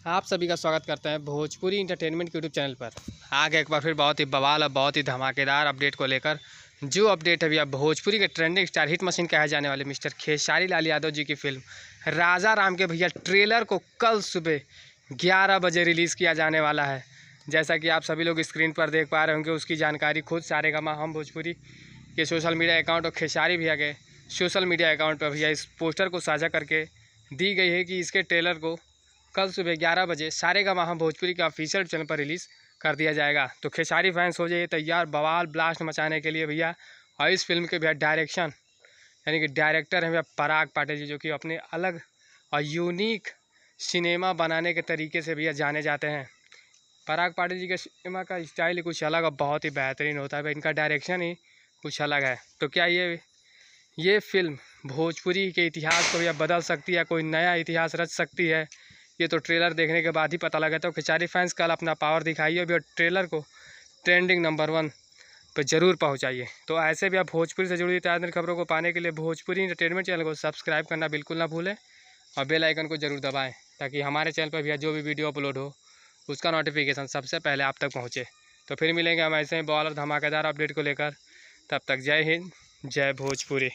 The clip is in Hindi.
आप सभी का स्वागत करते हैं भोजपुरी इंटरटेनमेंट के यूट्यूब चैनल पर। आ गए एक बार फिर बहुत ही बवाल और बहुत ही धमाकेदार अपडेट को लेकर। जो अपडेट है भैया, भोजपुरी के ट्रेंडिंग स्टार हिट मशीन कहे जाने वाले मिस्टर खेसारी लाल यादव जी की फिल्म राजा राम के भैया ट्रेलर को कल सुबह 11 बजे रिलीज़ किया जाने वाला है। जैसा कि आप सभी लोग स्क्रीन पर देख पा रहे होंगे, उसकी जानकारी खुद सारेगामा हम भोजपुरी के सोशल मीडिया अकाउंट और खेसारी भैया के सोशल मीडिया अकाउंट पर भैया इस पोस्टर को साझा करके दी गई है कि इसके ट्रेलर को कल सुबह 11 बजे सारेगामा हम भोजपुरी के ऑफिशियल चैनल पर रिलीज़ कर दिया जाएगा। तो खेसारी फैंस हो जाइए तैयार बवाल ब्लास्ट मचाने के लिए भैया। और इस फिल्म के भैया डायरेक्शन यानी कि डायरेक्टर हैं भैया पराग पाटिल जी, जो कि अपने अलग और यूनिक सिनेमा बनाने के तरीके से भैया जाने जाते हैं। पराग पाटिल जी के सिनेमा का स्टाइल ही कुछ अलग और बहुत ही बेहतरीन होता है, इनका डायरेक्शन ही कुछ अलग है। तो क्या ये फिल्म भोजपुरी के इतिहास को भैया बदल सकती है, कोई नया इतिहास रच सकती है? ये तो ट्रेलर देखने के बाद ही पता लगा। तो खेसारी फैंस कल अपना पावर दिखाइए भी और ट्रेलर को ट्रेंडिंग नंबर 1 पर ज़रूर पहुंचाइए। तो ऐसे भी आप भोजपुरी से जुड़ी ताज़ा खबरों को पाने के लिए भोजपुरी एंटरटेनमेंट चैनल को सब्सक्राइब करना बिल्कुल ना भूलें और बेल आइकन को ज़रूर दबाएं, ताकि हमारे चैनल पर भैया जो भी वीडियो अपलोड हो उसका नोटिफिकेशन सबसे पहले आप तक पहुँचे। तो फिर मिलेंगे हम ऐसे ही बॉल और धमाकेदार अपडेट को लेकर। तब तक जय हिंद, जय भोजपुरी।